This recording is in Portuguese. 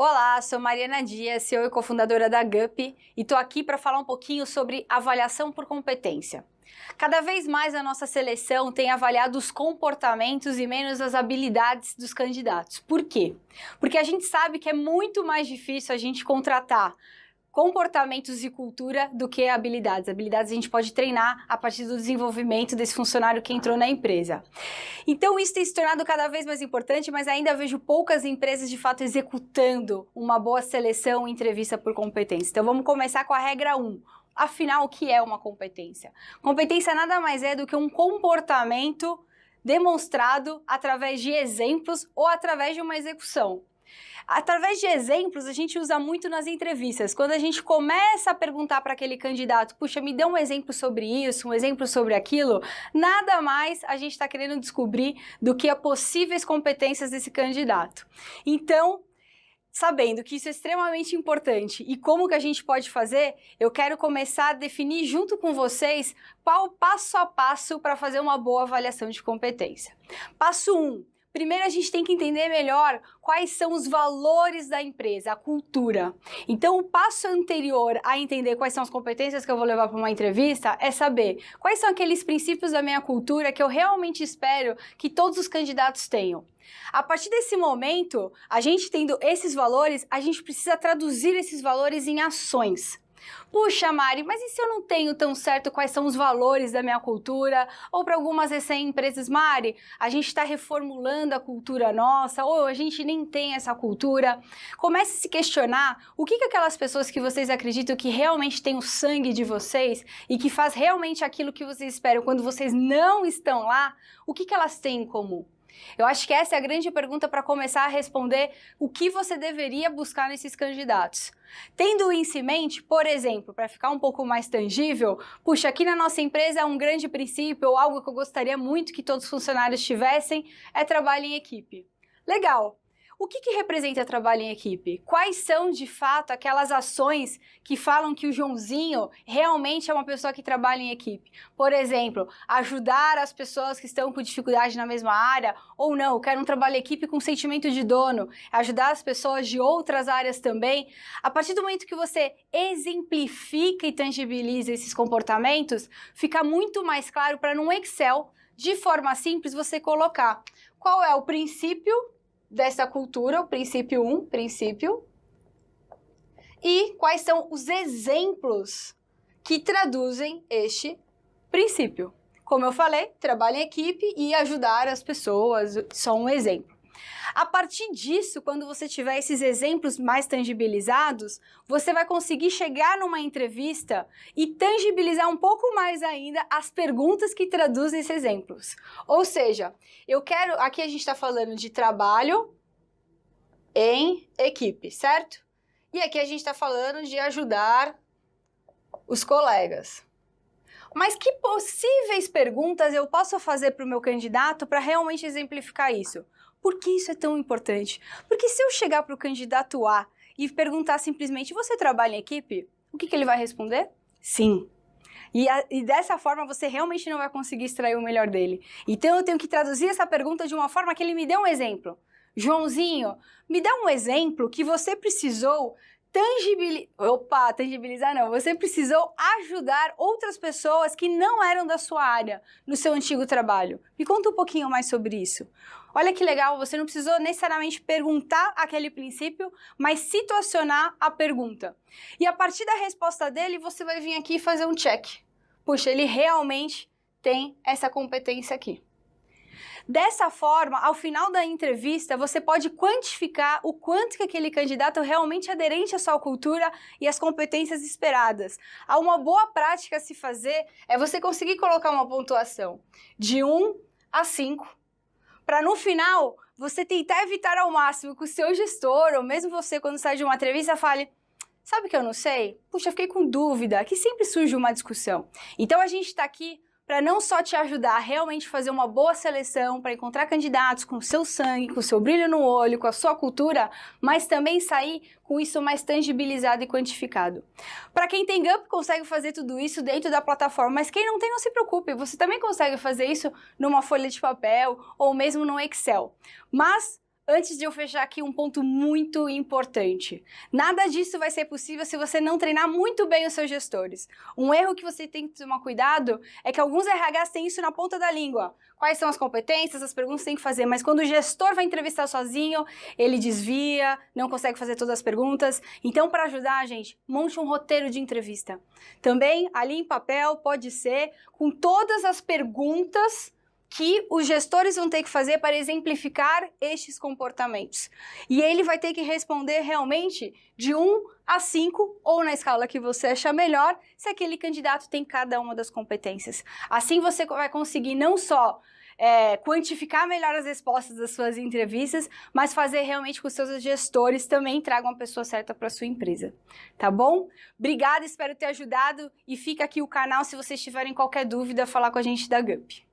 Olá, sou Mariana Dias, CEO e cofundadora da GUP e estou aqui para falar um pouquinho sobre avaliação por competência. Cada vez mais a nossa seleção tem avaliado os comportamentos e menos as habilidades dos candidatos. Por quê? Porque a gente sabe que é muito mais difícil a gente contratar comportamentos e cultura do que habilidades. Habilidades a gente pode treinar a partir do desenvolvimento desse funcionário que entrou na empresa. Então isso tem se tornado cada vez mais importante, mas ainda vejo poucas empresas de fato executando uma boa seleção e entrevista por competência. Então vamos começar com a regra 1. Afinal, o que é uma competência? Competência nada mais é do que um comportamento demonstrado através de exemplos ou através de uma execução. Através de exemplos, a gente usa muito nas entrevistas. Quando a gente começa a perguntar para aquele candidato, puxa, me dê um exemplo sobre isso, um exemplo sobre aquilo, nada mais a gente está querendo descobrir do que as possíveis competências desse candidato. Então, sabendo que isso é extremamente importante e como que a gente pode fazer, eu quero começar a definir junto com vocês qual o passo a passo para fazer uma boa avaliação de competência. Passo 1. Primeiro, a gente tem que entender melhor quais são os valores da empresa, a cultura. Então, o passo anterior a entender quais são as competências que eu vou levar para uma entrevista é saber quais são aqueles princípios da minha cultura que eu realmente espero que todos os candidatos tenham. A partir desse momento, a gente tendo esses valores, a gente precisa traduzir esses valores em ações. Puxa, Mari, mas e se eu não tenho tão certo quais são os valores da minha cultura? Ou para algumas recém-empresas, Mari, a gente está reformulando a cultura nossa, ou a gente nem tem essa cultura. Comece a se questionar o que aquelas pessoas que vocês acreditam que realmente têm o sangue de vocês e que faz realmente aquilo que vocês esperam quando vocês não estão lá, o que elas têm em comum? Eu acho que essa é a grande pergunta para começar a responder o que você deveria buscar nesses candidatos. Tendo isso em mente, por exemplo, para ficar um pouco mais tangível, puxa, aqui na nossa empresa um grande princípio ou algo que eu gostaria muito que todos os funcionários tivessem é trabalho em equipe. Legal! O que representa trabalho em equipe? Quais são, de fato, aquelas ações que falam que o Joãozinho realmente é uma pessoa que trabalha em equipe? Por exemplo, ajudar as pessoas que estão com dificuldade na mesma área, ou não, eu quero um trabalho em equipe com sentimento de dono, ajudar as pessoas de outras áreas também. A partir do momento que você exemplifica e tangibiliza esses comportamentos, fica muito mais claro para num Excel, de forma simples, você colocar qual é o princípio dessa cultura, o princípio 1, princípio, e quais são os exemplos que traduzem este princípio. Como eu falei, trabalho em equipe e ajudar as pessoas, só um exemplo. A partir disso, quando você tiver esses exemplos mais tangibilizados, você vai conseguir chegar numa entrevista e tangibilizar um pouco mais ainda as perguntas que traduzem esses exemplos. Ou seja, aqui a gente está falando de trabalho em equipe, certo? E aqui a gente está falando de ajudar os colegas. Mas que possíveis perguntas eu posso fazer para o meu candidato para realmente exemplificar isso? Por que isso é tão importante? Porque se eu chegar para o candidato A e perguntar simplesmente, você trabalha em equipe? O que ele vai responder? Sim. E dessa forma você realmente não vai conseguir extrair o melhor dele. Então eu tenho que traduzir essa pergunta de uma forma que ele me dê um exemplo. Joãozinho, me dá um exemplo que você precisou tangibilizar não, você precisou ajudar outras pessoas que não eram da sua área no seu antigo trabalho. Me conta um pouquinho mais sobre isso. Olha que legal, você não precisou necessariamente perguntar aquele princípio, mas situacionar a pergunta. E a partir da resposta dele, você vai vir aqui e fazer um check. Puxa, ele realmente tem essa competência aqui. Dessa forma, ao final da entrevista, você pode quantificar o quanto que aquele candidato realmente é aderente à sua cultura e às competências esperadas. Uma boa prática a se fazer é você conseguir colocar uma pontuação de 1 a 5, para no final você tentar evitar ao máximo que o seu gestor, ou mesmo você quando sai de uma entrevista, fale: sabe o que eu não sei? Puxa, eu fiquei com dúvida, que sempre surge uma discussão. Então a gente está aqui para não só te ajudar a realmente fazer uma boa seleção, para encontrar candidatos com o seu sangue, com o seu brilho no olho, com a sua cultura, mas também sair com isso mais tangibilizado e quantificado. Para quem tem GUP, consegue fazer tudo isso dentro da plataforma, mas quem não tem, não se preocupe, você também consegue fazer isso numa folha de papel ou mesmo no Excel. Mas Antes de eu fechar aqui, um ponto muito importante. Nada disso vai ser possível se você não treinar muito bem os seus gestores. Um erro que você tem que tomar cuidado é que alguns RHs têm isso na ponta da língua. Quais são as competências, as perguntas que tem que fazer, mas quando o gestor vai entrevistar sozinho, ele desvia, não consegue fazer todas as perguntas. Então, para ajudar, gente, monte um roteiro de entrevista. Também, ali em papel, pode ser com todas as perguntas que os gestores vão ter que fazer para exemplificar estes comportamentos. E ele vai ter que responder realmente de 1 a 5, ou na escala que você achar melhor, se aquele candidato tem cada uma das competências. Assim você vai conseguir não só quantificar melhor as respostas das suas entrevistas, mas fazer realmente com que os seus gestores também tragam a pessoa certa para a sua empresa. Tá bom? Obrigada, espero ter ajudado e fica aqui o canal se vocês tiverem qualquer dúvida, falar com a gente da GUP.